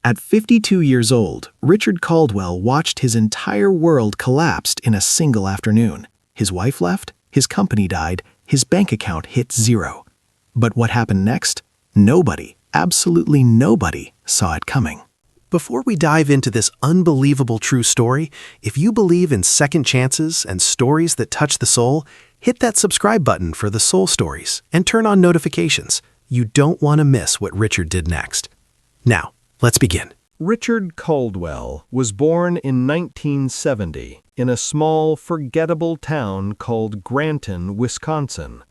At 52 years old, Richard Caldwell watched his entire world collapsed in a single afternoon. His wife left, his company died, his bank account hit zero. But what happened next? Nobody, absolutely nobody, saw it coming. Before we dive into this unbelievable true story, if you believe in second chances and stories that touch the soul, hit that subscribe button for the soul stories and turn on notifications. You don't want to miss what Richard did next. Now, let's begin. Richard Caldwell was born in 1970 in a small, forgettable town called Granton, Wisconsin.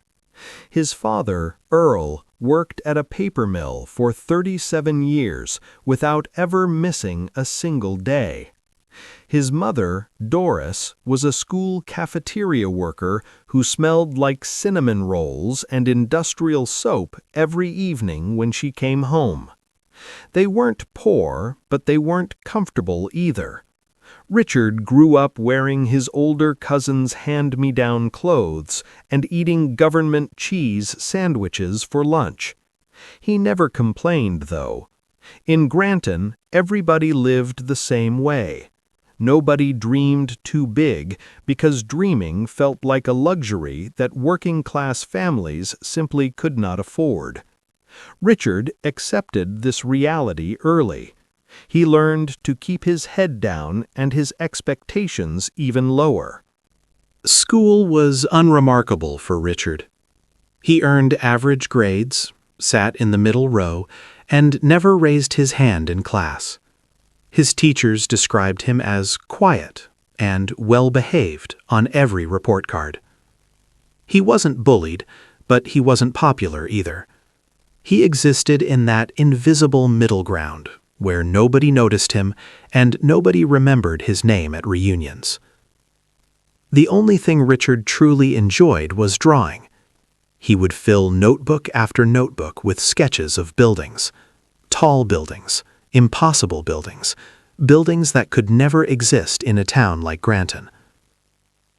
His father, Earl, worked at a paper mill for 37 years without ever missing a single day. His mother, Doris, was a school cafeteria worker who smelled like cinnamon rolls and industrial soap every evening when she came home. They weren't poor, but they weren't comfortable either. Richard grew up wearing his older cousin's hand-me-down clothes and eating government cheese sandwiches for lunch. He never complained, though. In Granton, everybody lived the same way. Nobody dreamed too big because dreaming felt like a luxury that working-class families simply could not afford. Richard accepted this reality early. He learned to keep his head down and his expectations even lower. School was unremarkable for Richard. He earned average grades, sat in the middle row, and never raised his hand in class. His teachers described him as quiet and well-behaved on every report card. He wasn't bullied, but he wasn't popular either. He existed in that invisible middle ground, where nobody noticed him and nobody remembered his name at reunions. The only thing Richard truly enjoyed was drawing. He would fill notebook after notebook with sketches of buildings, tall buildings, impossible buildings, buildings that could never exist in a town like Granton.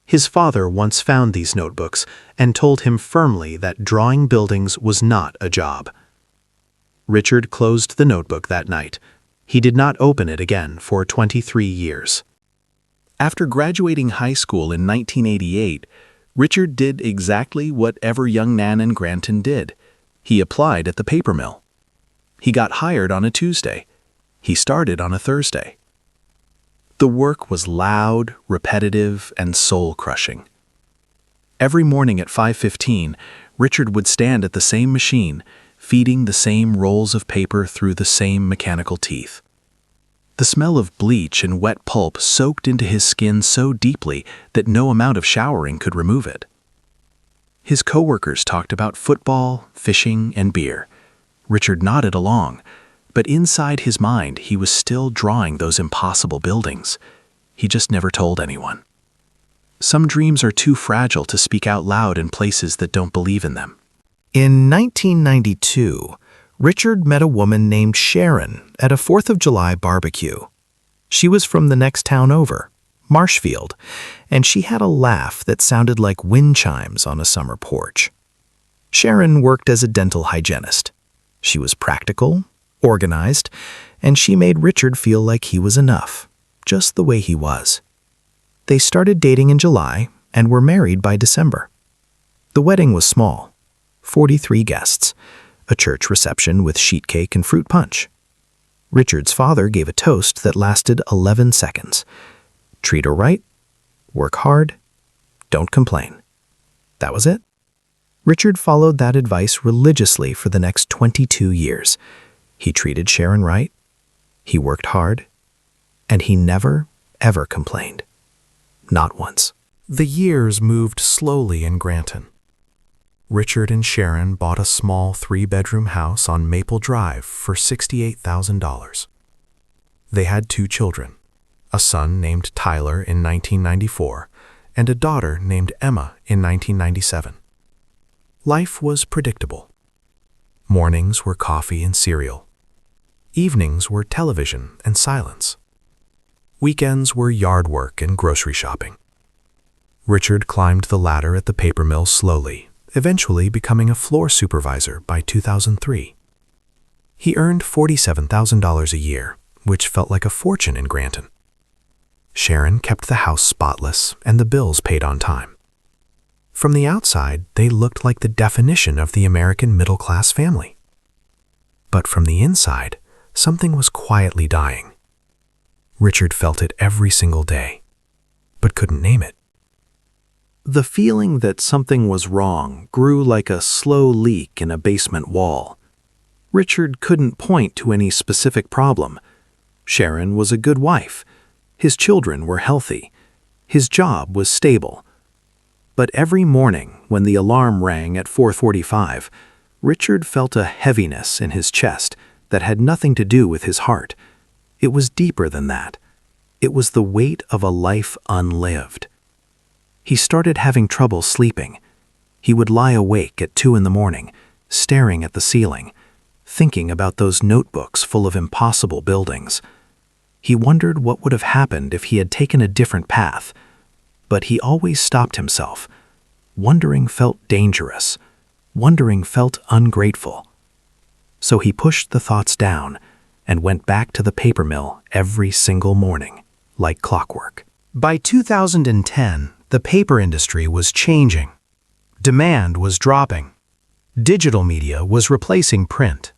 His father once found these notebooks and told him firmly that drawing buildings was not a job. Richard closed the notebook that night. He did not open it again for 23 years. After graduating high school in 1988, Richard did exactly what every young man in Granton did. He applied at the paper mill. He got hired on a Tuesday. He started on a Thursday. The work was loud, repetitive, and soul-crushing. Every morning at 5:15, Richard would stand at the same machine, feeding the same rolls of paper through the same mechanical teeth. The smell of bleach and wet pulp soaked into his skin so deeply that no amount of showering could remove it. His coworkers talked about football, fishing, and beer. Richard nodded along, but inside his mind he was still drawing those impossible buildings. He just never told anyone. Some dreams are too fragile to speak out loud in places that don't believe in them. In 1992, Richard met a woman named Sharon at a 4th of July barbecue. She was from the next town over, Marshfield, and she had a laugh that sounded like wind chimes on a summer porch. Sharon worked as a dental hygienist. She was practical, organized, and she made Richard feel like he was enough, just the way he was. They started dating in July and were married by December. The wedding was small, 43 guests, a church reception with sheet cake and fruit punch. Richard's father gave a toast that lasted 11 seconds. Treat her right, work hard, don't complain. That was it. Richard followed that advice religiously for the next 22 years. He treated Sharon right, he worked hard, and he never, ever complained. Not once. The years moved slowly in Granton. Richard and Sharon bought a small 3-bedroom house on Maple Drive for $68,000. They had 2 children, a son named Tyler in 1994 and a daughter named Emma in 1997. Life was predictable. Mornings were coffee and cereal. Evenings were television and silence. Weekends were yard work and grocery shopping. Richard climbed the ladder at the paper mill slowly, eventually becoming a floor supervisor by 2003. He earned $47,000 a year, which felt like a fortune in Granton. Sharon kept the house spotless and the bills paid on time. From the outside, they looked like the definition of the American middle-class family. But from the inside, something was quietly dying. Richard felt it every single day, but couldn't name it. The feeling that something was wrong grew like a slow leak in a basement wall. Richard couldn't point to any specific problem. Sharon was a good wife. His children were healthy. His job was stable. But every morning, when the alarm rang at 4:45, Richard felt a heaviness in his chest that had nothing to do with his heart. It was deeper than that. It was the weight of a life unlived. He started having trouble sleeping. He would lie awake at 2 in the morning, staring at the ceiling, thinking about those notebooks full of impossible buildings. He wondered what would have happened if he had taken a different path, but he always stopped himself. Wondering felt dangerous. Wondering felt ungrateful. So he pushed the thoughts down and went back to the paper mill every single morning, like clockwork. By 2010, the paper industry was changing. Demand was dropping. Digital media was replacing print.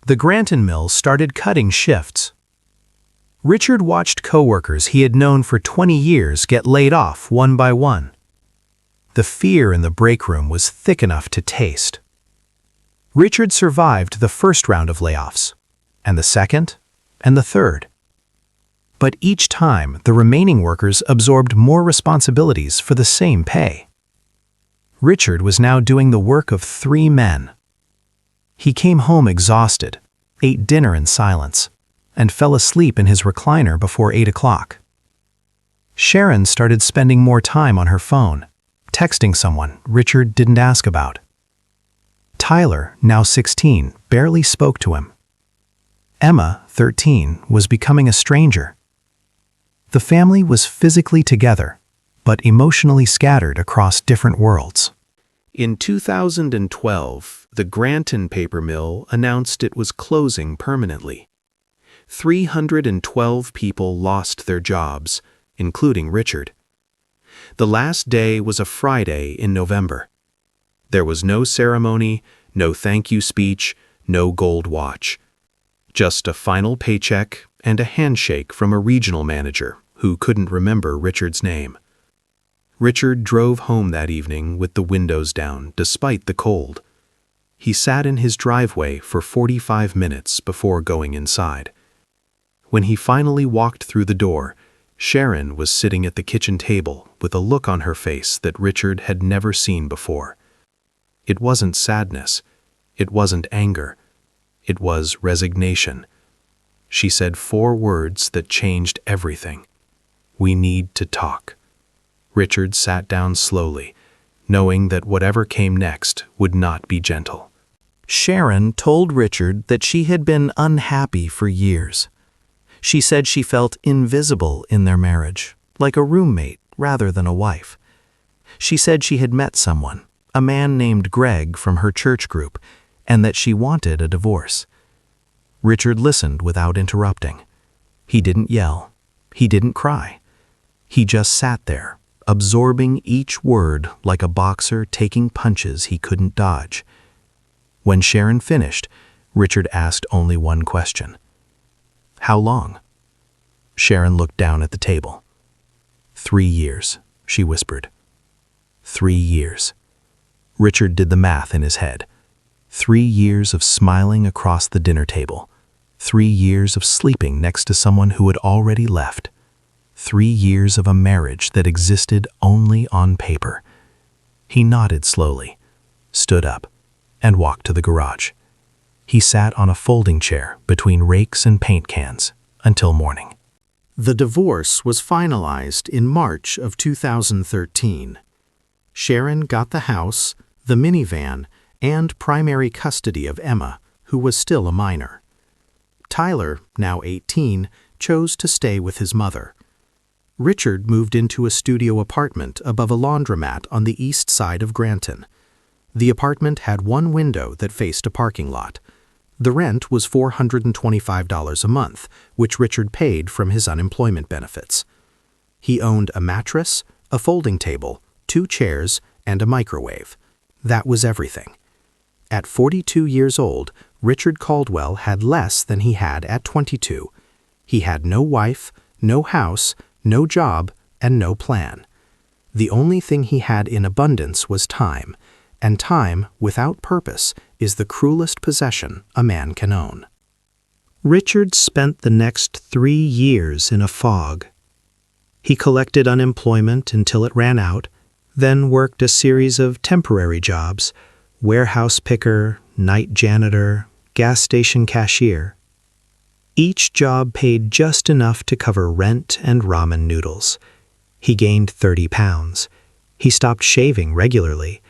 The Granton mill started cutting shifts. Richard watched coworkers he had known for 20 years get laid off one by one. The fear in the break room was thick enough to taste. Richard survived the first round of layoffs, and the second, and the third. But each time, the remaining workers absorbed more responsibilities for the same pay. Richard was now doing the work of 3 men. He came home exhausted, ate dinner in silence, and fell asleep in his recliner before 8 o'clock. Sharon started spending more time on her phone, texting someone Richard didn't ask about. Tyler, now 16, barely spoke to him. Emma, 13, was becoming a stranger. The family was physically together, but emotionally scattered across different worlds. In 2012, the Granton paper mill announced it was closing permanently. 312 people lost their jobs, including Richard. The last day was a Friday in November. There was no ceremony, no thank you speech, no gold watch. Just a final paycheck and a handshake from a regional manager who couldn't remember Richard's name. Richard drove home that evening with the windows down despite the cold. He sat in his driveway for 45 minutes before going inside. When he finally walked through the door, Sharon was sitting at the kitchen table with a look on her face that Richard had never seen before. It wasn't sadness. It wasn't anger. It was resignation. She said 4 words that changed everything. "We need to talk." Richard sat down slowly, knowing that whatever came next would not be gentle. Sharon told Richard that she had been unhappy for years. She said she felt invisible in their marriage, like a roommate rather than a wife. She said she had met someone, a man named Greg from her church group, and that she wanted a divorce. Richard listened without interrupting. He didn't yell. He didn't cry. He just sat there, absorbing each word like a boxer taking punches he couldn't dodge. When Sharon finished, Richard asked only one question. "How long?" Sharon looked down at the table. 3 years, she whispered. 3 years. Richard did the math in his head. 3 years of smiling across the dinner table. 3 years of sleeping next to someone who had already left. 3 years of a marriage that existed only on paper. He nodded slowly, stood up, and walked to the garage. He sat on a folding chair between rakes and paint cans until morning. The divorce was finalized in March of 2013. Sharon got the house, the minivan, and primary custody of Emma, who was still a minor. Tyler, now 18, chose to stay with his mother. Richard moved into a studio apartment above a laundromat on the east side of Granton. The apartment had one window that faced a parking lot. The rent was $425 a month, which Richard paid from his unemployment benefits. He owned a mattress, a folding table, 2 chairs, and a microwave. That was everything. At 42 years old, Richard Caldwell had less than he had at 22. He had no wife, no house, no job, and no plan. The only thing he had in abundance was time, and time without purpose is the cruelest possession a man can own. Richard spent the next 3 years in a fog. He collected unemployment until it ran out, then worked a series of temporary jobs: warehouse picker, night janitor, gas station cashier. Each job paid just enough to cover rent and ramen noodles. He gained 30 pounds. He stopped shaving regularly.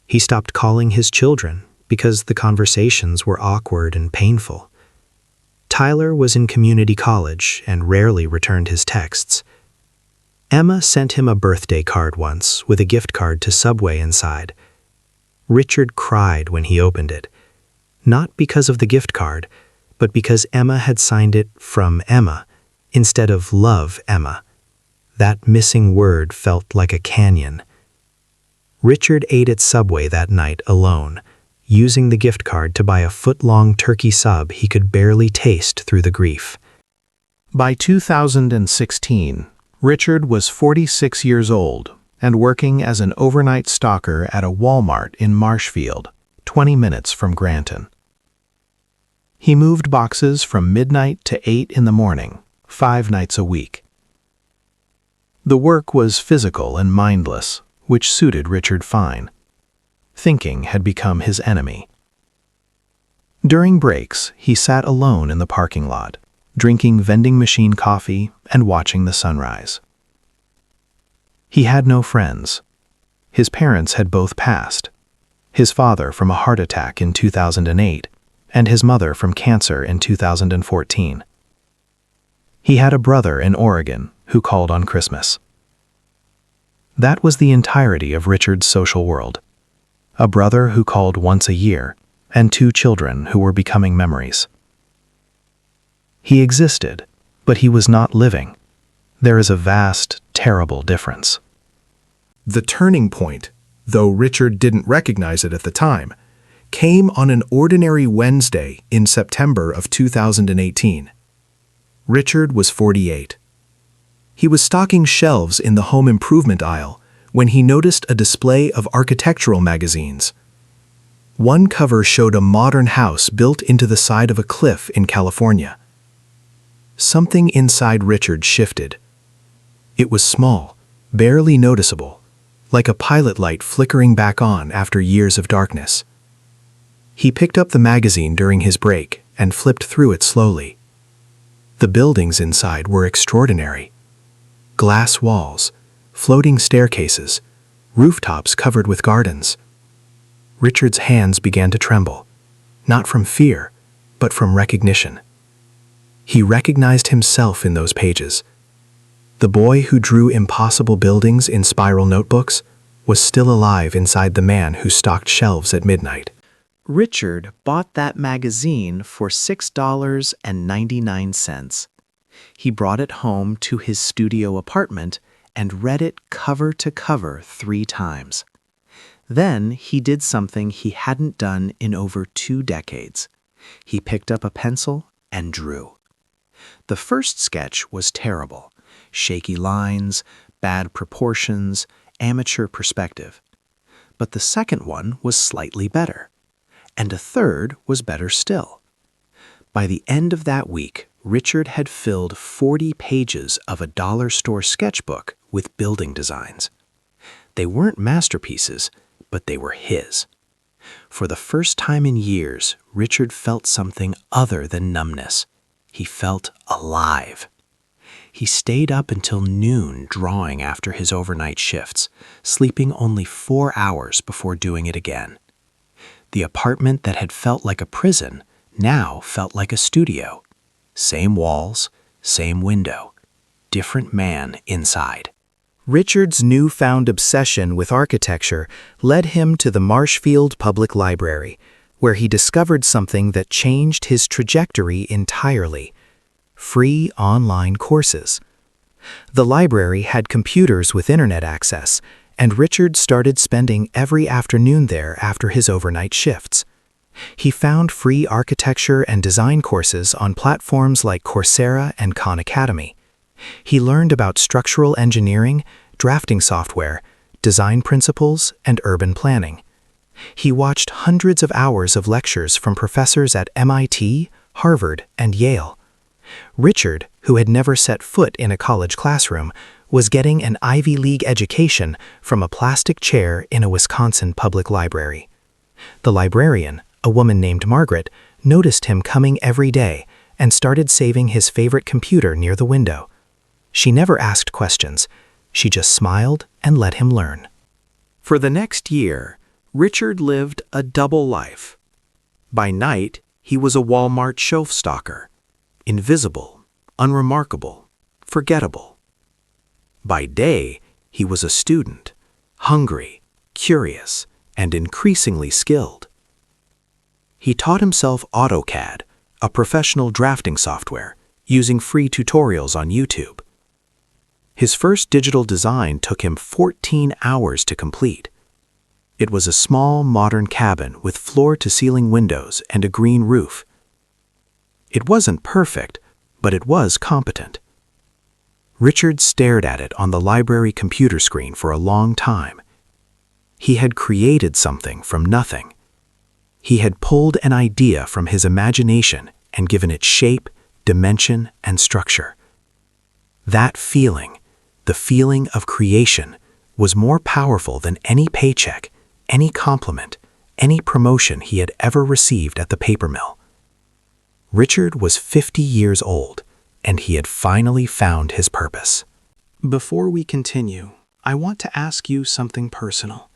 He stopped calling his children because the conversations were awkward and painful. Tyler was in community college and rarely returned his texts. Emma sent him a birthday card once with a gift card to Subway inside. Richard cried when he opened it, not because of the gift card, but because Emma had signed it from Emma instead of Love Emma. That missing word felt like a canyon. Richard ate at Subway that night alone, using the gift card to buy a foot-long turkey sub he could barely taste through the grief. By 2016, Richard was 46 years old and working as an overnight stalker at a Walmart in Marshfield, 20 minutes from Granton. He moved boxes from midnight to 8 in the morning, 5 nights a week. The work was physical and mindless, which suited Richard fine. Thinking had become his enemy. During breaks, he sat alone in the parking lot, drinking vending machine coffee and watching the sunrise. He had no friends. His parents had both passed, his father from a heart attack in 2008, and his mother from cancer in 2014. He had a brother in Oregon who called on Christmas. That was the entirety of Richard's social world. A brother who called once a year, and 2 children who were becoming memories. He existed, but he was not living. There is a vast, terrible difference. The turning point, though Richard didn't recognize it at the time, came on an ordinary Wednesday in September of 2018. Richard was 48. He was stocking shelves in the home improvement aisle when he noticed a display of architectural magazines. One cover showed a modern house built into the side of a cliff in California. Something inside Richard shifted. It was small, barely noticeable, like a pilot light flickering back on after years of darkness. He picked up the magazine during his break and flipped through it slowly. The buildings inside were extraordinary. Glass walls, floating staircases, rooftops covered with gardens. Richard's hands began to tremble, not from fear, but from recognition. He recognized himself in those pages. The boy who drew impossible buildings in spiral notebooks was still alive inside the man who stocked shelves at midnight. Richard bought that magazine for $6.99. He brought it home to his studio apartment and read it cover to cover 3 times. Then he did something he hadn't done in over 2 decades. He picked up a pencil and drew. The first sketch was terrible. Shaky lines, bad proportions, amateur perspective. But the second one was slightly better. And a third was better still. By the end of that week, Richard had filled 40 pages of a dollar store sketchbook with building designs. They weren't masterpieces, but they were his. For the first time in years, Richard felt something other than numbness. He felt alive. He stayed up until noon drawing after his overnight shifts, sleeping only 4 hours before doing it again. The apartment that had felt like a prison now felt like a studio. Same walls, same window, different man inside. Richard's newfound obsession with architecture led him to the Marshfield Public Library, where he discovered something that changed his trajectory entirely: free online courses. The library had computers with internet access, and Richard started spending every afternoon there after his overnight shifts. He found free architecture and design courses on platforms like Coursera and Khan Academy. He learned about structural engineering, drafting software, design principles, and urban planning. He watched hundreds of hours of lectures from professors at MIT, Harvard, and Yale. Richard, who had never set foot in a college classroom, was getting an Ivy League education from a plastic chair in a Wisconsin public library. The librarian, a woman named Margaret, noticed him coming every day and started saving his favorite computer near the window. She never asked questions. She just smiled and let him learn. For the next year, Richard lived a double life. By night, he was a Walmart shelf stalker, invisible, unremarkable, forgettable. By day, he was a student, hungry, curious, and increasingly skilled. He taught himself AutoCAD, a professional drafting software, using free tutorials on YouTube. His first digital design took him 14 hours to complete. It was a small, modern cabin with floor-to-ceiling windows and a green roof. It wasn't perfect, but it was competent. Richard stared at it on the library computer screen for a long time. He had created something from nothing. He had pulled an idea from his imagination and given it shape, dimension, and structure. That feeling, the feeling of creation, was more powerful than any paycheck, any compliment, any promotion he had ever received at the paper mill. Richard was 50 years old, and he had finally found his purpose. Before we continue, I want to ask you something personal.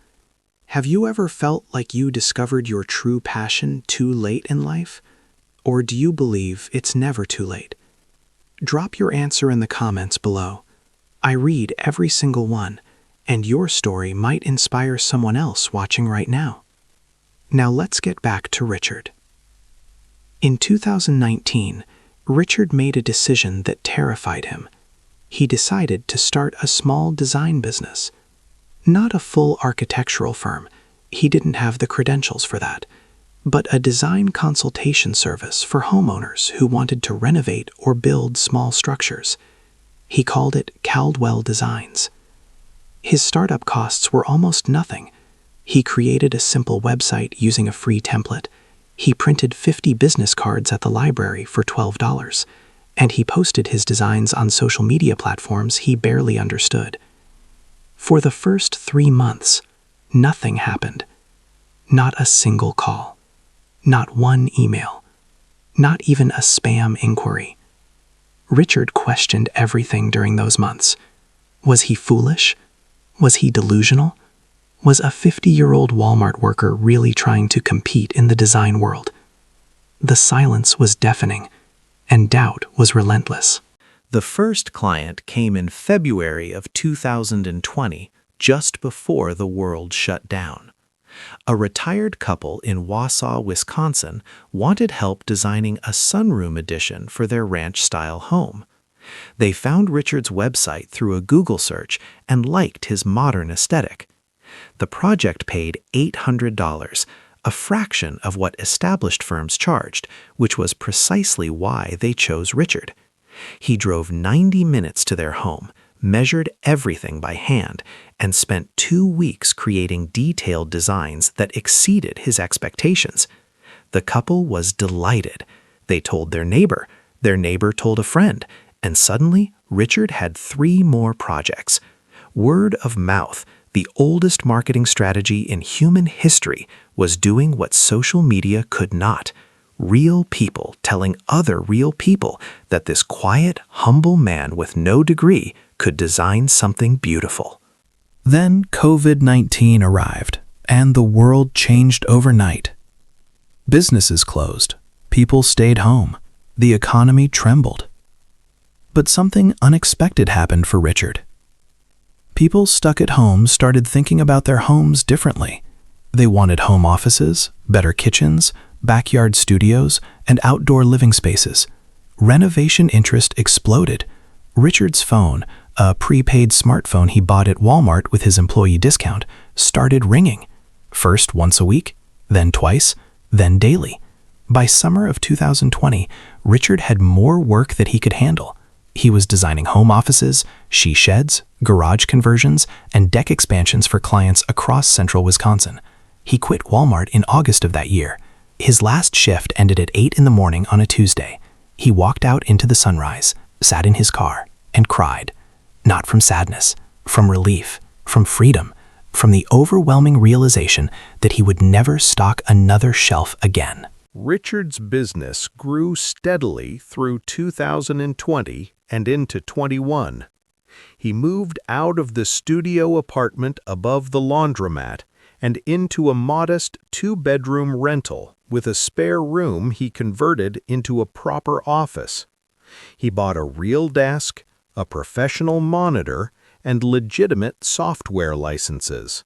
Have you ever felt like you discovered your true passion too late in life? Or do you believe it's never too late? Drop your answer in the comments below. I read every single one, and your story might inspire someone else watching right now. Now let's get back to Richard. In 2019, Richard made a decision that terrified him. He decided to start a small design business. Not a full architectural firm, he didn't have the credentials for that, but a design consultation service for homeowners who wanted to renovate or build small structures. He called it Caldwell Designs. His startup costs were almost nothing. He created a simple website using a free template. He printed 50 business cards at the library for $12, and he posted his designs on social media platforms he barely understood. For the first 3 months, nothing happened. Not a single call. Not one email. Not even a spam inquiry. Richard questioned everything during those months. Was he foolish? Was he delusional? Was a 50-year-old Walmart worker really trying to compete in the design world? The silence was deafening, and doubt was relentless. The first client came in February of 2020, just before the world shut down. A retired couple in Wausau, Wisconsin, wanted help designing a sunroom addition for their ranch-style home. They found Richard's website through a Google search and liked his modern aesthetic. The project paid $800, a fraction of what established firms charged, which was precisely why they chose Richard. He drove 90 minutes to their home, measured everything by hand, and spent 2 weeks creating detailed designs that exceeded his expectations. The couple was delighted. They told their neighbor told a friend, and suddenly Richard had 3 more projects. Word of mouth, the oldest marketing strategy in human history, was doing what social media could not. Real people telling other real people that this quiet, humble man with no degree could design something beautiful. Then COVID-19 arrived, and the world changed overnight. Businesses closed, people stayed home, the economy trembled. But something unexpected happened for Richard. People stuck at home started thinking about their homes differently. They wanted home offices, better kitchens, backyard studios, and outdoor living spaces. Renovation interest exploded. Richard's phone, a prepaid smartphone he bought at Walmart with his employee discount, started ringing. First once a week, then twice, then daily. By summer of 2020, Richard had more work that he could handle. He was designing home offices, she sheds, garage conversions, and deck expansions for clients across central Wisconsin. He quit Walmart in August of that year. His last shift ended at 8 in the morning on a Tuesday. He walked out into the sunrise, sat in his car, and cried. Not from sadness, from relief, from freedom, from the overwhelming realization that he would never stock another shelf again. Richard's business grew steadily through 2020 and into 21. He moved out of the studio apartment above the laundromat and into a modest 2-bedroom rental with a spare room he converted into a proper office. He bought a real desk, a professional monitor, and legitimate software licenses.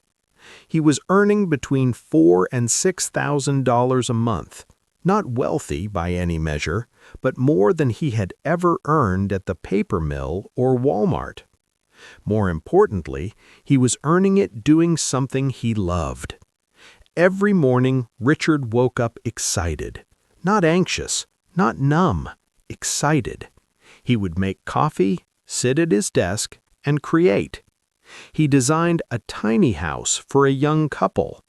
He was earning between $4,000 and $6,000 a month. Not wealthy by any measure, but more than he had ever earned at the paper mill or Walmart. More importantly, he was earning it doing something he loved. Every morning, Richard woke up excited. Not anxious, not numb, excited. He would make coffee, sit at his desk, and create. He designed a tiny house for a young couple,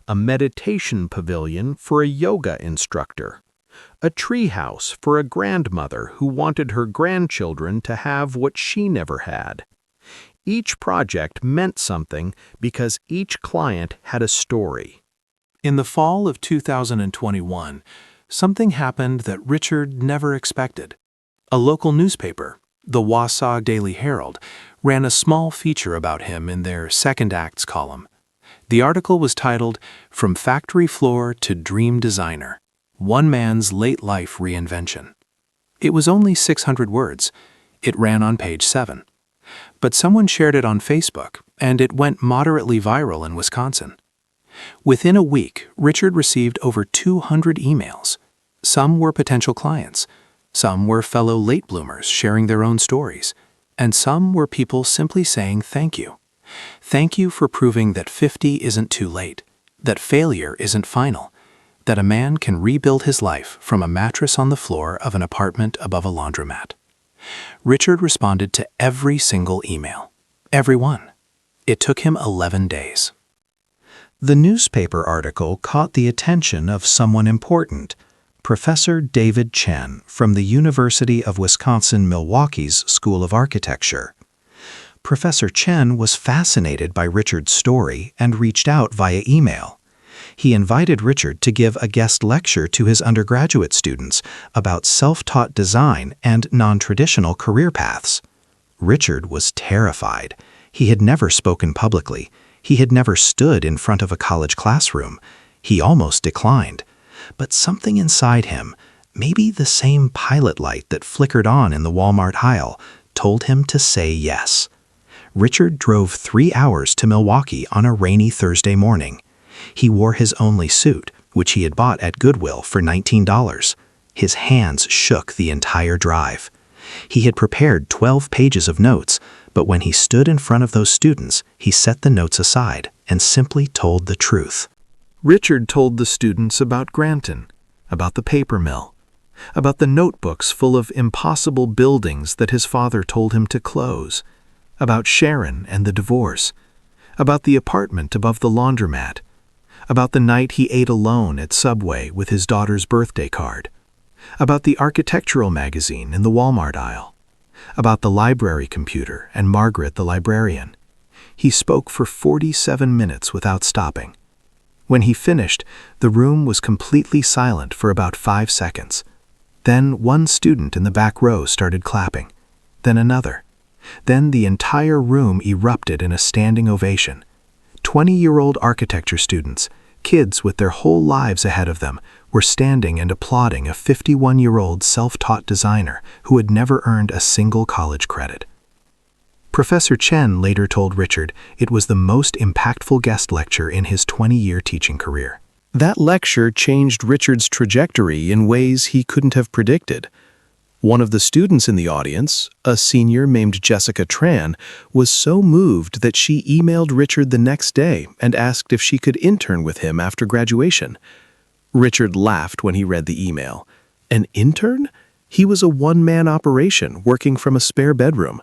a meditation pavilion for a yoga instructor, a tree house for a grandmother who wanted her grandchildren to have what she never had. Each project meant something because each client had a story. In the fall of 2021, something happened that Richard never expected. A local newspaper, the Wausau Daily Herald, ran a small feature about him in their Second Acts column. The article was titled, "From Factory Floor to Dream Designer, One Man's Late Life Reinvention." It was only 600 words. It ran on page 7. But someone shared it on Facebook, and it went moderately viral in Wisconsin. Within a week, Richard received over 200 emails. Some were potential clients. Some were fellow late bloomers sharing their own stories. And some were people simply saying thank you. Thank you for proving that 50 isn't too late, that failure isn't final, that a man can rebuild his life from a mattress on the floor of an apartment above a laundromat. Richard responded to every single email. Every one. It took him 11 days. The newspaper article caught the attention of someone important, Professor David Chen from the University of Wisconsin-Milwaukee's School of Architecture. Professor Chen was fascinated by Richard's story and reached out via email. He invited Richard to give a guest lecture to his undergraduate students about self-taught design and non-traditional career paths. Richard was terrified. He had never spoken publicly. He had never stood in front of a college classroom. He almost declined. But something inside him, maybe the same pilot light that flickered on in the Walmart aisle, told him to say yes. Richard drove 3 hours to Milwaukee on a rainy Thursday morning. He wore his only suit, which he had bought at Goodwill for $19. His hands shook the entire drive. He had prepared 12 pages of notes, but when he stood in front of those students, he set the notes aside and simply told the truth. Richard told the students about Granton, about the paper mill, about the notebooks full of impossible buildings that his father told him to close, about Sharon and the divorce, about the apartment above the laundromat, about the night he ate alone at Subway with his daughter's birthday card, about the architectural magazine in the Walmart aisle, about the library computer and Margaret the librarian. He spoke for 47 minutes without stopping. When he finished, the room was completely silent for about 5 seconds. Then one student in the back row started clapping. Then another. Then the entire room erupted in a standing ovation. 20-year-old architecture students, kids with their whole lives ahead of them, were standing and applauding a 51-year-old self-taught designer who had never earned a single college credit. Professor Chen later told Richard it was the most impactful guest lecture in his 20-year teaching career. That lecture changed Richard's trajectory in ways he couldn't have predicted. One of the students in the audience, a senior named Jessica Tran, was so moved that she emailed Richard the next day and asked if she could intern with him after graduation. Richard laughed when he read the email. An intern? He was a one-man operation working from a spare bedroom.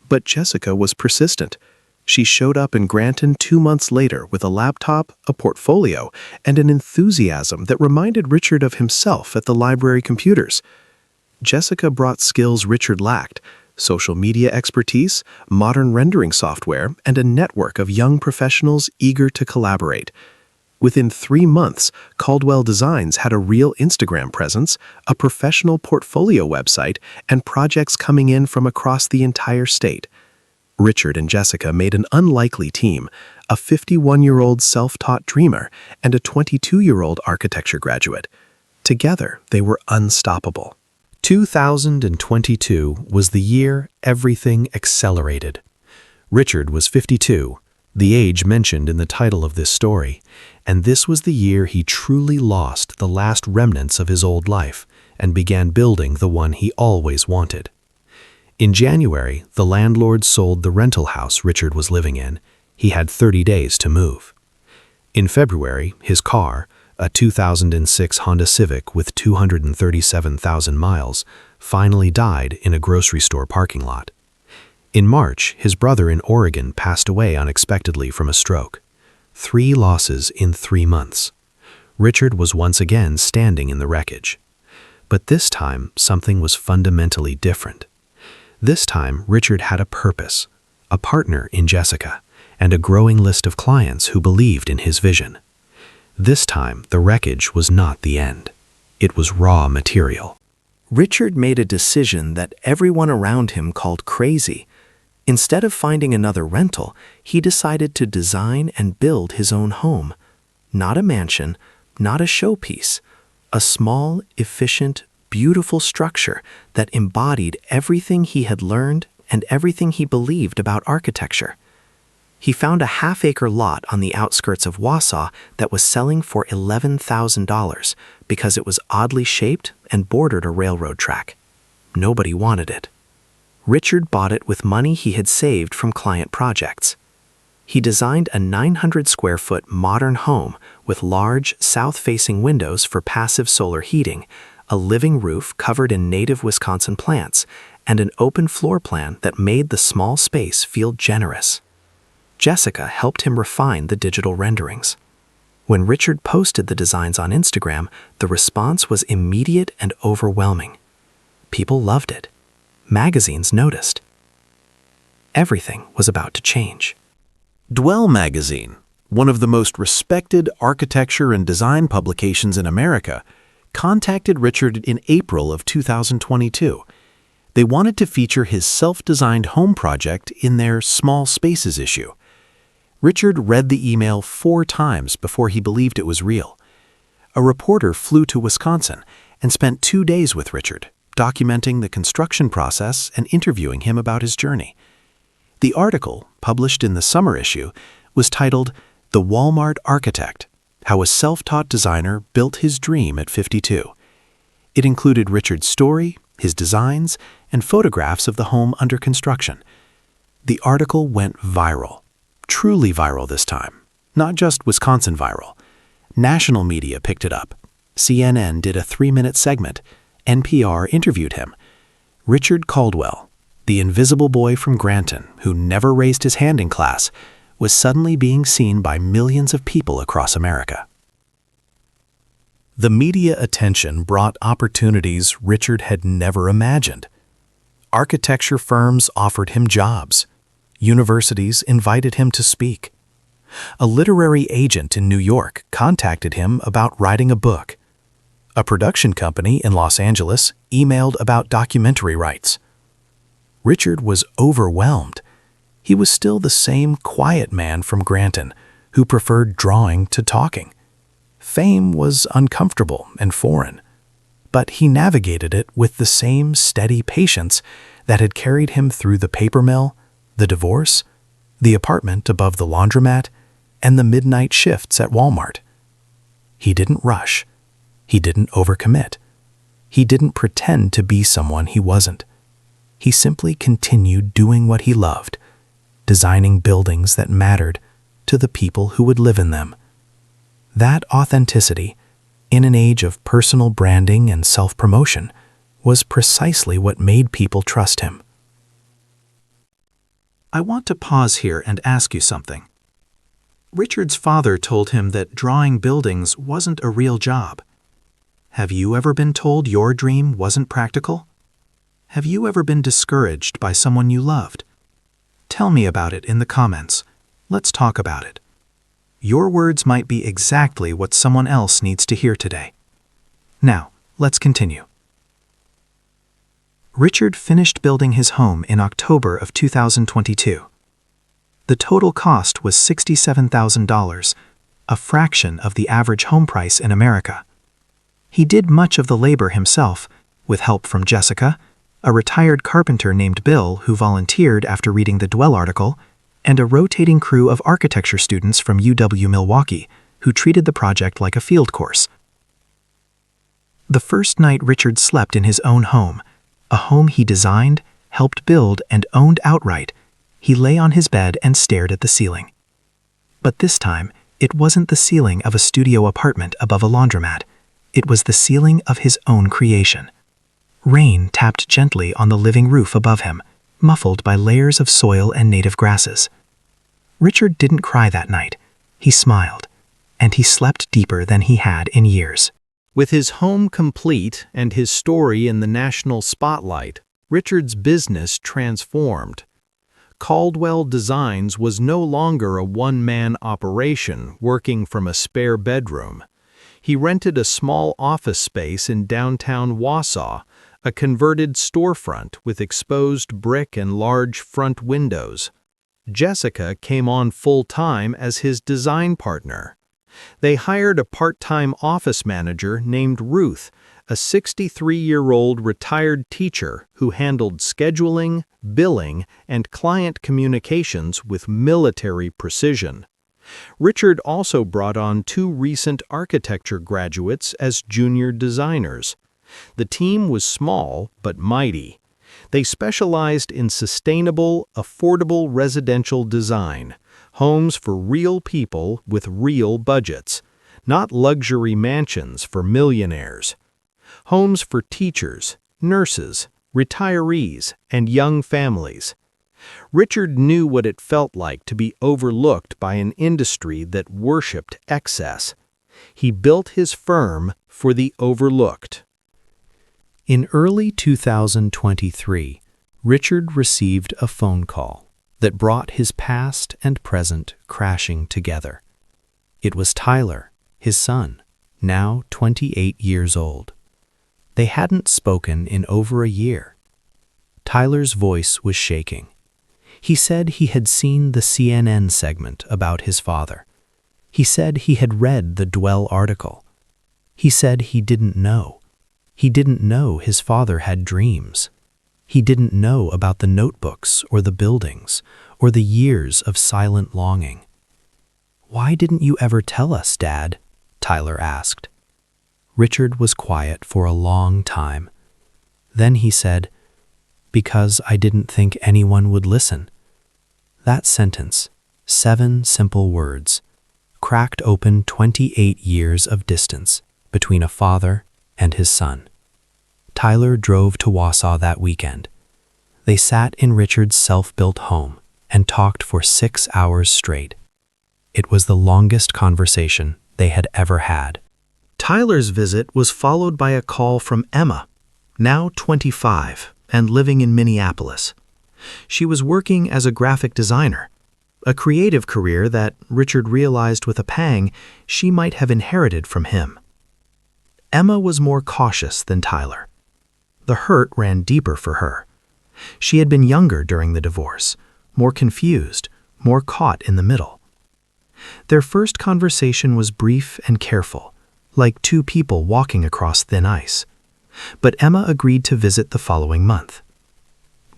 But Jessica was persistent. She showed up in Granton 2 months later with a laptop, a portfolio, and an enthusiasm that reminded Richard of himself at the library computers. Jessica brought skills Richard lacked: social media expertise, modern rendering software, and a network of young professionals eager to collaborate. Within 3 months, Caldwell Designs had a real Instagram presence, a professional portfolio website, and projects coming in from across the entire state. Richard and Jessica made an unlikely team: a 51-year-old self-taught dreamer and a 22-year-old architecture graduate. Together, they were unstoppable. 2022 was the year everything accelerated. Richard was 52, the age mentioned in the title of this story, and this was the year he truly lost the last remnants of his old life and began building the one he always wanted. In January, the landlord sold the rental house Richard was living in. He had 30 days to move. In February, his car, a 2006 Honda Civic with 237,000 miles, finally died in a grocery store parking lot. In March, his brother in Oregon passed away unexpectedly from a stroke. 3 losses in 3 months. Richard was once again standing in the wreckage. But this time, something was fundamentally different. This time, Richard had a purpose, a partner in Jessica, and a growing list of clients who believed in his vision. This time, the wreckage was not the end. It was raw material. Richard made a decision that everyone around him called crazy. Instead of finding another rental, he decided to design and build his own home. Not a mansion, not a showpiece. A small, efficient, beautiful structure that embodied everything he had learned and everything he believed about architecture. He found a half-acre lot on the outskirts of Wausau that was selling for $11,000 because it was oddly shaped and bordered a railroad track. Nobody wanted it. Richard bought it with money he had saved from client projects. He designed a 900-square-foot modern home with large, south-facing windows for passive solar heating, a living roof covered in native Wisconsin plants, and an open floor plan that made the small space feel generous. Jessica helped him refine the digital renderings. When Richard posted the designs on Instagram, the response was immediate and overwhelming. People loved it. Magazines noticed. Everything was about to change. Dwell magazine, one of the most respected architecture and design publications in America, contacted Richard in April of 2022. They wanted to feature his self-designed home project in their Small Spaces issue. Richard read the email 4 times before he believed it was real. A reporter flew to Wisconsin and spent 2 days with Richard, documenting the construction process and interviewing him about his journey. The article, published in the summer issue, was titled "The Walmart Architect: How a Self-Taught Designer Built His Dream at 52." It included Richard's story, his designs, and photographs of the home under construction. The article went viral. Truly viral this time, not just Wisconsin viral. National media picked it up. CNN did a 3-minute segment. NPR interviewed him. Richard Caldwell, the invisible boy from Granton who never raised his hand in class, was suddenly being seen by millions of people across America. The media attention brought opportunities Richard had never imagined. Architecture firms offered him jobs. Universities invited him to speak. A literary agent in New York contacted him about writing a book. A production company in Los Angeles emailed about documentary rights. Richard was overwhelmed. He was still the same quiet man from Granton who preferred drawing to talking. Fame was uncomfortable and foreign, but he navigated it with the same steady patience that had carried him through the paper mill, The divorce, the apartment above the laundromat, and the midnight shifts at Walmart. He didn't rush. He didn't overcommit. He didn't pretend to be someone he wasn't. He simply continued doing what he loved, designing buildings that mattered to the people who would live in them. That authenticity, in an age of personal branding and self-promotion, was precisely what made people trust him. I want to pause here and ask you something. Richard's father told him that drawing buildings wasn't a real job. Have you ever been told your dream wasn't practical? Have you ever been discouraged by someone you loved? Tell me about it in the comments. Let's talk about it. Your words might be exactly what someone else needs to hear today. Now, let's continue. Richard finished building his home in October of 2022. The total cost was $67,000, a fraction of the average home price in America. He did much of the labor himself, with help from Jessica, a retired carpenter named Bill who volunteered after reading the Dwell article, and a rotating crew of architecture students from UW-Milwaukee who treated the project like a field course. The first night Richard slept in his own home, a home he designed, helped build, and owned outright, he lay on his bed and stared at the ceiling. But this time, it wasn't the ceiling of a studio apartment above a laundromat. It was the ceiling of his own creation. Rain tapped gently on the living roof above him, muffled by layers of soil and native grasses. Richard didn't cry that night. He smiled, and he slept deeper than he had in years. With his home complete and his story in the national spotlight, Richard's business transformed. Caldwell Designs was no longer a one-man operation working from a spare bedroom. He rented a small office space in downtown Wausau, a converted storefront with exposed brick and large front windows. Jessica came on full-time as his design partner. They hired a part-time office manager named Ruth, a 63-year-old retired teacher who handled scheduling, billing, and client communications with military precision. Richard also brought on 2 recent architecture graduates as junior designers. The team was small but mighty. They specialized in sustainable, affordable residential design, homes for real people with real budgets, not luxury mansions for millionaires. Homes for teachers, nurses, retirees, and young families. Richard knew what it felt like to be overlooked by an industry that worshipped excess. He built his firm for the overlooked. In early 2023, Richard received a phone call that brought his past and present crashing together. It was Tyler, his son, now 28 years old. They hadn't spoken in over a year. Tyler's voice was shaking. He said he had seen the CNN segment about his father. He said he had read the Dwell article. He said he didn't know. He didn't know his father had dreams. He didn't know about the notebooks or the buildings or the years of silent longing. "Why didn't you ever tell us, Dad?" Tyler asked. Richard was quiet for a long time. Then he said, "Because I didn't think anyone would listen." That sentence, 7 simple words, cracked open 28 years of distance between a father and his son. Tyler drove to Wausau that weekend. They sat in Richard's self-built home and talked for 6 hours straight. It was the longest conversation they had ever had. Tyler's visit was followed by a call from Emma, now 25 and living in Minneapolis. She was working as a graphic designer, a creative career that Richard realized with a pang she might have inherited from him. Emma was more cautious than Tyler. The hurt ran deeper for her. She had been younger during the divorce, more confused, more caught in the middle. Their first conversation was brief and careful, like 2 people walking across thin ice. But Emma agreed to visit the following month.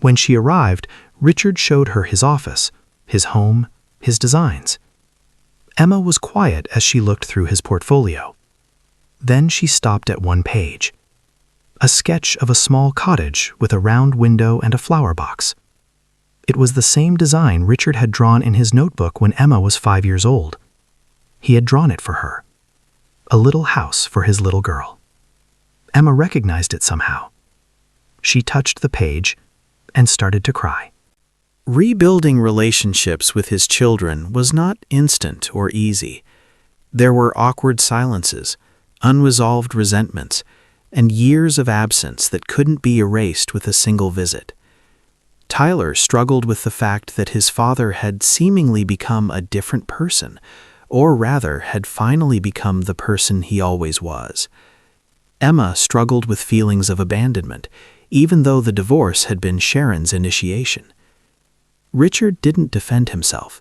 When she arrived, Richard showed her his office, his home, his designs. Emma was quiet as she looked through his portfolio. Then she stopped at one page. A sketch of a small cottage with a round window and a flower box. It was the same design Richard had drawn in his notebook when Emma was 5 years old. He had drawn it for her. A little house for his little girl. Emma recognized it somehow. She touched the page and started to cry. Rebuilding relationships with his children was not instant or easy. There were awkward silences, unresolved resentments, and years of absence that couldn't be erased with a single visit. Tyler struggled with the fact that his father had seemingly become a different person, or rather had finally become the person he always was. Emma struggled with feelings of abandonment, even though the divorce had been Sharon's initiation. Richard didn't defend himself.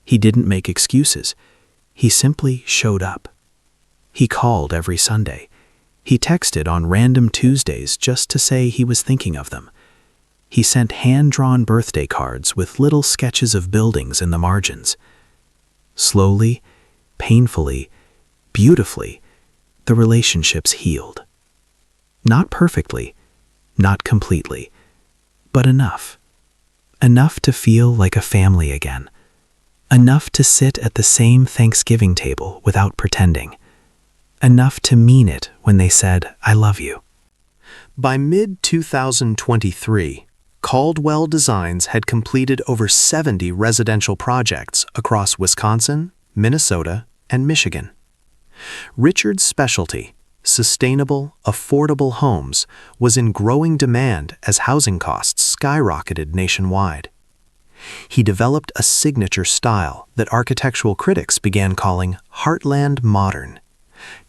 He didn't make excuses. He simply showed up. He called every Sunday. He texted on random Tuesdays just to say he was thinking of them. He sent hand-drawn birthday cards with little sketches of buildings in the margins. Slowly, painfully, beautifully, the relationships healed. Not perfectly, not completely, but enough. Enough to feel like a family again. Enough to sit at the same Thanksgiving table without pretending. Enough to mean it when they said, "I love you." By mid-2023, Caldwell Designs had completed over 70 residential projects across Wisconsin, Minnesota, and Michigan. Richard's specialty, sustainable, affordable homes, was in growing demand as housing costs skyrocketed nationwide. He developed a signature style that architectural critics began calling Heartland Modern.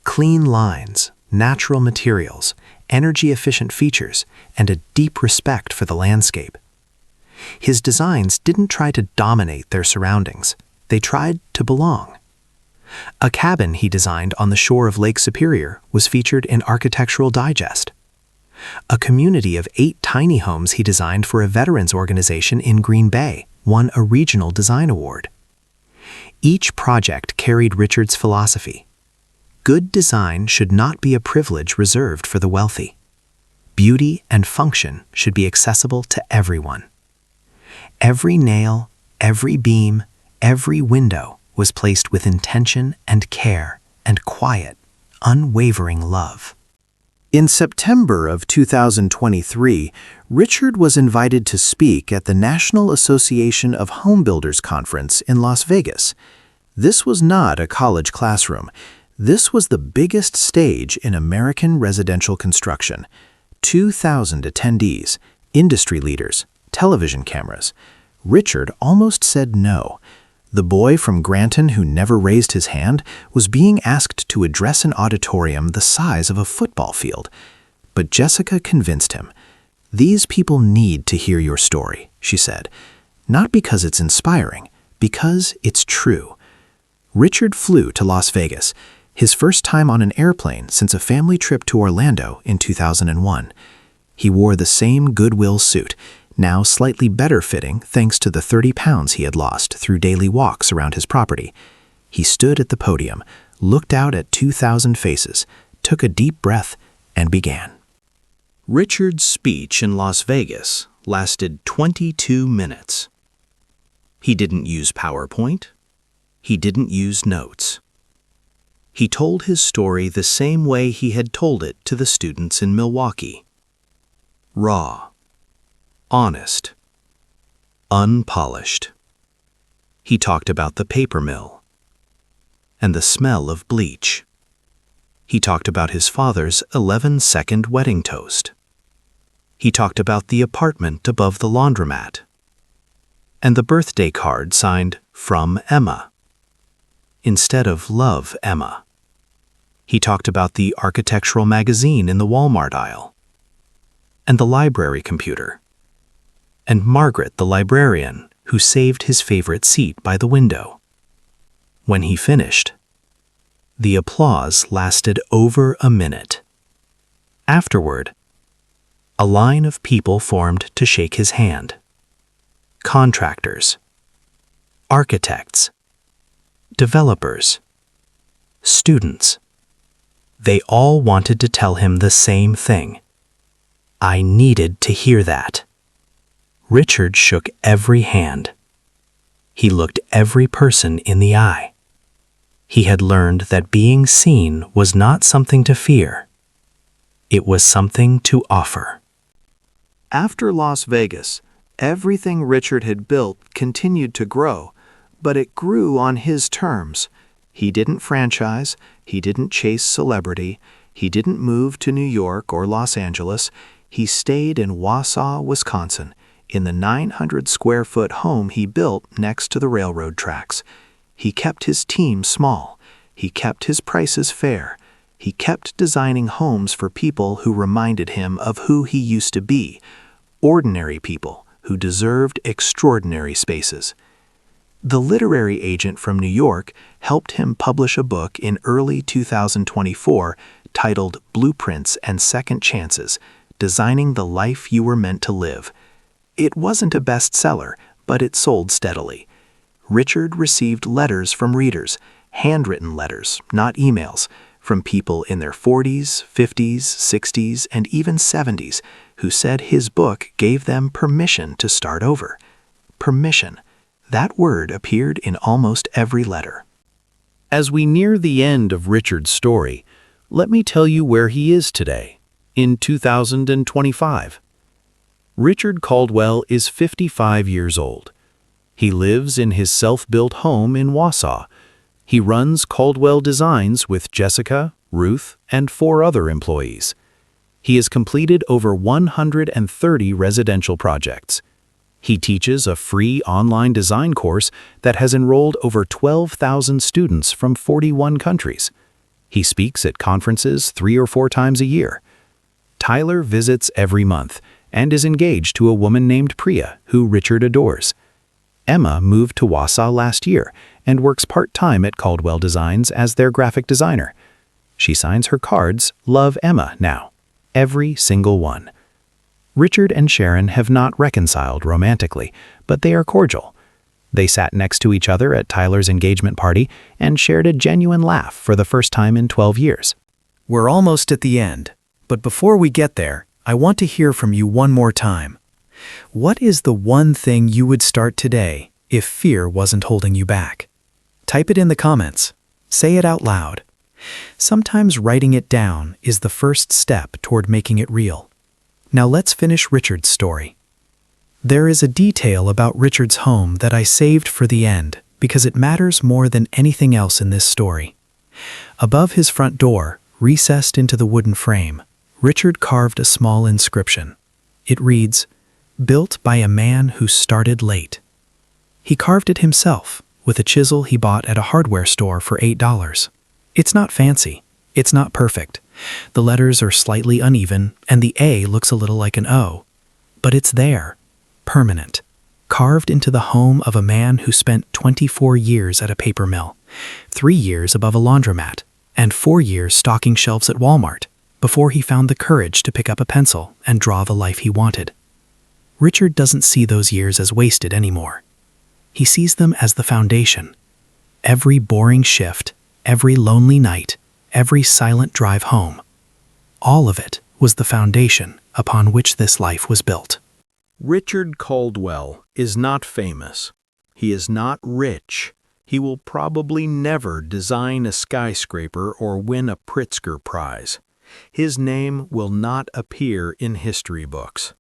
Clean lines, natural materials, energy-efficient features, and a deep respect for the landscape. His designs didn't try to dominate their surroundings. They tried to belong. A cabin he designed on the shore of Lake Superior was featured in Architectural Digest. A community of 8 tiny homes he designed for a veterans organization in Green Bay won a regional design award. Each project carried Richard's philosophy. Good design should not be a privilege reserved for the wealthy. Beauty and function should be accessible to everyone. Every nail, every beam, every window was placed with intention and care and quiet, unwavering love. In September of 2023, Richard was invited to speak at the National Association of Home Builders Conference in Las Vegas. This was not a college classroom. This was the biggest stage in American residential construction. 2,000 attendees, industry leaders, television cameras. Richard almost said no. The boy from Granton who never raised his hand was being asked to address an auditorium the size of a football field. But Jessica convinced him. "These people need to hear your story," she said. "Not because it's inspiring, because it's true." Richard flew to Las Vegas, his first time on an airplane since a family trip to Orlando in 2001. He wore the same Goodwill suit, now slightly better fitting thanks to the 30 pounds he had lost through daily walks around his property. He stood at the podium, looked out at 2,000 faces, took a deep breath, and began. Richard's speech in Las Vegas lasted 22 minutes. He didn't use PowerPoint. He didn't use notes. He told his story the same way he had told it to the students in Milwaukee. Raw. Honest. Unpolished. He talked about the paper mill and the smell of bleach. He talked about his father's 11-second wedding toast. He talked about the apartment above the laundromat and the birthday card signed "From Emma" instead of "Love, Emma." He talked about the architectural magazine in the Walmart aisle and the library computer and Margaret the librarian who saved his favorite seat by the window. When he finished, the applause lasted over a minute. Afterward, A line of people formed to shake his hand. Contractors, architects, developers, students. They all wanted to tell him the same thing. I needed to hear that. Richard shook every hand. He looked every person in the eye. He had learned that being seen was not something to fear. It was something to offer. After Las Vegas, everything Richard had built continued to grow, but it grew on his terms. He didn't franchise, he didn't chase celebrity, he didn't move to New York or Los Angeles. He stayed in Wausau, Wisconsin, in the 900-square-foot home he built next to the railroad tracks. He kept his team small. He kept his prices fair. He kept designing homes for people who reminded him of who he used to be, ordinary people who deserved extraordinary spaces. The literary agent from New York helped him publish a book in early 2024 titled Blueprints and Second Chances, Designing the Life You Were Meant to Live. It wasn't a bestseller, but it sold steadily. Richard received letters from readers, handwritten letters, not emails, from people in their 40s, 50s, 60s, and even 70s who said his book gave them permission to start over. Permission. That word appeared in almost every letter. As we near the end of Richard's story, let me tell you where he is today, in 2025. Richard Caldwell is 55 years old. He lives in his self-built home in Wausau. He runs Caldwell Designs with Jessica, Ruth, and 4 other employees. He has completed over 130 residential projects. He teaches a free online design course that has enrolled over 12,000 students from 41 countries. He speaks at conferences 3 or 4 times a year. Tyler visits every month and is engaged to a woman named Priya, who Richard adores. Emma moved to Wausau last year and works part-time at Caldwell Designs as their graphic designer. She signs her cards, Love Emma, now. Every single one. Richard and Sharon have not reconciled romantically, but they are cordial. They sat next to each other at Tyler's engagement party and shared a genuine laugh for the first time in 12 years. We're almost at the end, but before we get there, I want to hear from you one more time. What is the one thing you would start today if fear wasn't holding you back? Type it in the comments. Say it out loud. Sometimes writing it down is the first step toward making it real. Now let's finish Richard's story. There is a detail about Richard's home that I saved for the end because it matters more than anything else in this story. Above his front door, recessed into the wooden frame, Richard carved a small inscription. It reads, "Built by a man who started late." He carved it himself with a chisel he bought at a hardware store for $8. It's not fancy. It's not perfect. The letters are slightly uneven, and the A looks a little like an O. But it's there, permanent, carved into the home of a man who spent 24 years at a paper mill, 3 years above a laundromat, and 4 years stocking shelves at Walmart before he found the courage to pick up a pencil and draw the life he wanted. Richard doesn't see those years as wasted anymore. He sees them as the foundation. Every boring shift, every lonely night, every silent drive home, all of it was the foundation upon which this life was built. Richard Caldwell is not famous. He is not rich. He will probably never design a skyscraper or win a Pritzker Prize. His name will not appear in history books.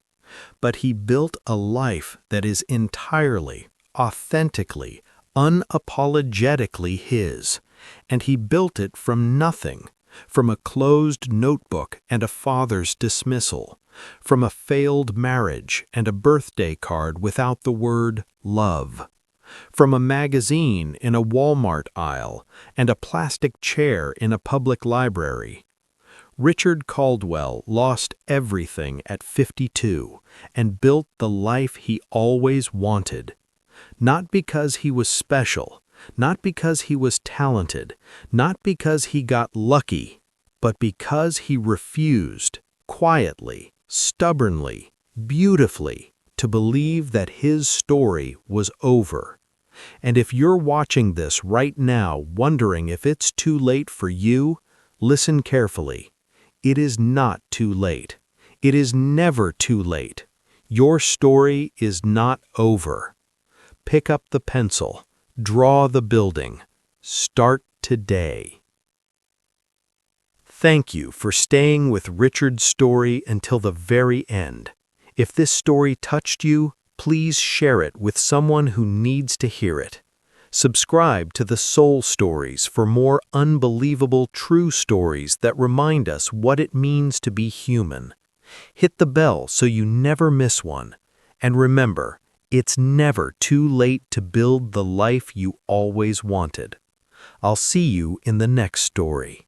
But he built a life that is entirely, authentically, unapologetically his. And he built it from nothing, from a closed notebook and a father's dismissal, from a failed marriage and a birthday card without the word love, from a magazine in a Walmart aisle and a plastic chair in a public library. Richard Caldwell lost everything at 52 and built the life he always wanted, not because he was special, not because he was talented, not because he got lucky, but because he refused, quietly, stubbornly, beautifully, to believe that his story was over. And if you're watching this right now wondering if it's too late for you, listen carefully. It is not too late. It is never too late. Your story is not over. Pick up the pencil. Draw the building. Start today. Thank you for staying with Richard's story until the very end. If this story touched you, please share it with someone who needs to hear it. Subscribe to the Soul Stories for more unbelievable true stories that remind us what it means to be human. Hit the bell so you never miss one. And remember, it's never too late to build the life you always wanted. I'll see you in the next story.